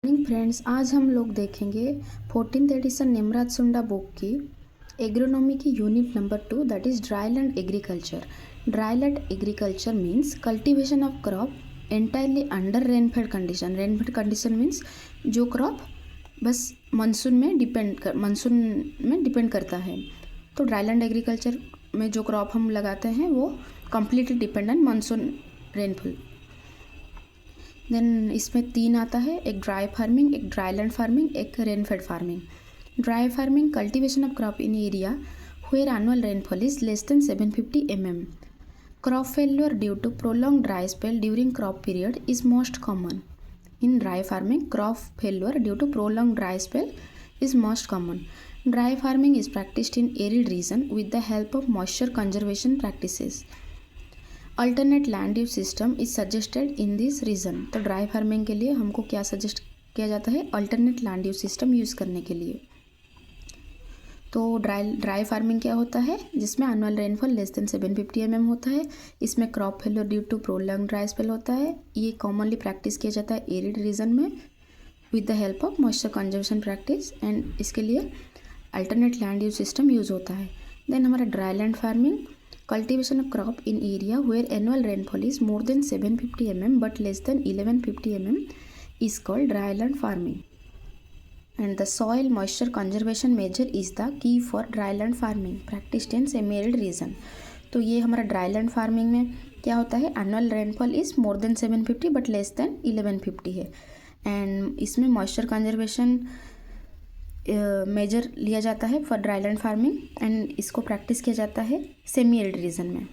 Friends, आज हम लोग देखेंगे 14th एडिशन निमराज सुंडा बुक की एग्रोनॉमी की unit number 2, that is dryland agriculture. Dryland agriculture means cultivation of crop entirely under rainfed condition. Rainfed condition means जो क्रॉप बस मानसून में डिपेंड करता है. तो ड्राईलैंड एग्रीकल्चर में जो क्रॉप हम लगाते हैं वो completely dependent monsoon rainfall. Then इसमें 3 आता है, एक ड्राई फार्मिंग, एक ड्राईलैंड फार्मिंग, एक rainfed farming. Dry farming cultivation of crop in area where annual rainfall is less than 750 mm. Crop failure due to prolonged dry spell during crop period is most common. In dry farming, crop failure due to prolonged dry spell is most common. Dry farming is practiced in arid region with the help of moisture conservation practices. Alternate land use system is suggested in this region. तो dry farming के लिए हमको क्या suggest किया जाता है? Alternate land use system use करने के लिए. तो ड्राई फार्मिंग क्या होता है? जिसमें annual rainfall less than 750 mm होता है. इसमें crop failure due to prolong dry spell होता है. ये कॉमनली प्रैक्टिस किया जाता है एरिड रीजन में with the help of moisture conservation practice, and इसके लिए alternate land use system use होता है. देन हमारा dry land farming cultivation of crop in area where annual rainfall is more than 750 mm but less than 1150 mm is called dryland farming. And the soil moisture conservation measure is the key for dryland farming practiced in semi-arid region. तो ये हमारा dryland farming में क्या होता है? annual rainfall is more than 750 but less than 1150 है. and इसमें moisture conservation major लिया जाता है फॉर ड्राईलैंड फार्मिंग, एंड इसको प्रैक्टिस किया जाता है सेमी एरिड रीजन में.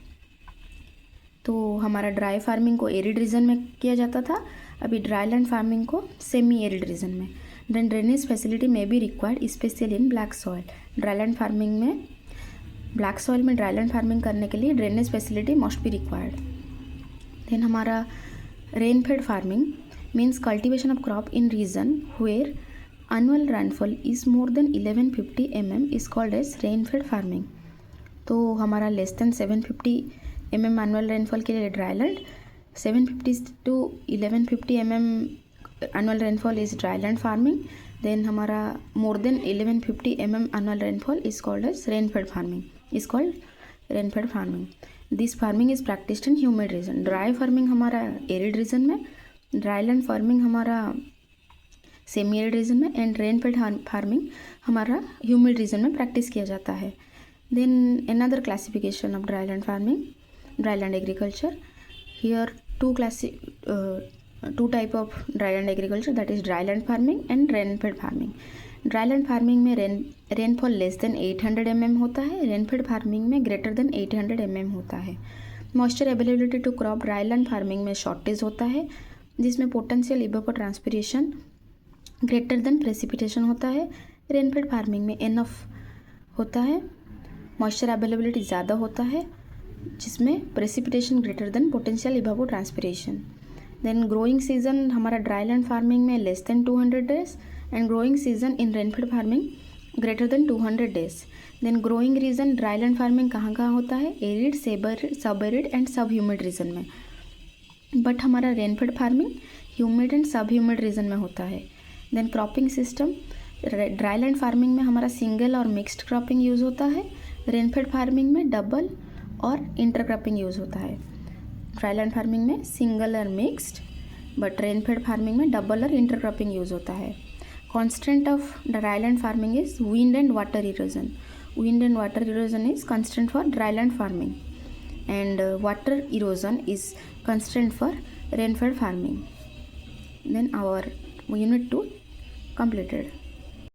तो हमारा ड्राई फार्मिंग को एरिड रीजन में किया जाता था, अभी ड्राईलैंड फार्मिंग को सेमी एरिड रीजन में. देन ड्रेनेज फैसिलिटी में be required specially in black soil. Dryland farming में ब्लैक सॉइल में ड्राईलैंड फार्मिंग करने के लिए drainage facility must be required. Then हमारा rainfed farming means cultivation of crop in region where annual rainfall is more than 1150 mm is called as rain-fed farming. तो हमारा less than 750 mm annual rainfall के लिए dryland, 750 to 1150 mm annual rainfall is dryland farming. Then हमारा more than 1150 mm annual rainfall is called as rainfed farming. This farming is practised in humid region. Dry farming हमारा arid region में, dryland farming हमारा semi arid region में, and rainfed farming हमारा humid region में practice किया जाता है. Then another classification of dryland farming, dryland agriculture. Here two type of dryland agriculture, that is dryland farming and rainfed farming. Dryland farming में rainfall less than 800 mm होता है. Rainfed farming में greater than 800 mm होता है. Moisture availability to crop dryland farming में shortage होता है, जिसमें potential evapotranspiration greater than precipitation होता है. रेनफेड फार्मिंग में इनफ होता है, मॉइस्चर अवेलेबिलिटी ज़्यादा होता है, जिसमें precipitation greater than potential evapotranspiration. Then growing season हमारा ड्राईलैंड फार्मिंग में less than 200 days, and growing season in rainfed farming greater than 200 days. Then growing region dryland farming कहाँ कहाँ होता है? Arid, sub arid and sub humid region में. But हमारा rainfed farming humid and sub humid region में होता है. Then cropping system, dryland farming में हमारा सिंगल और मिक्स्ड क्रॉपिंग यूज़ होता है. रेनफेड फार्मिंग में डबल और इंटरक्रॉपिंग यूज़ होता है. ड्राईलैंड फार्मिंग में सिंगल और मिक्स्ड, बट रेनफेड फार्मिंग में डबल और इंटरक्रॉपिंग यूज़ होता है. Constant of dryland farming is wind and water erosion. Wind and water erosion is constant for dryland farming, and water erosion is constant for rainfed farming. Then our unit 2 completed.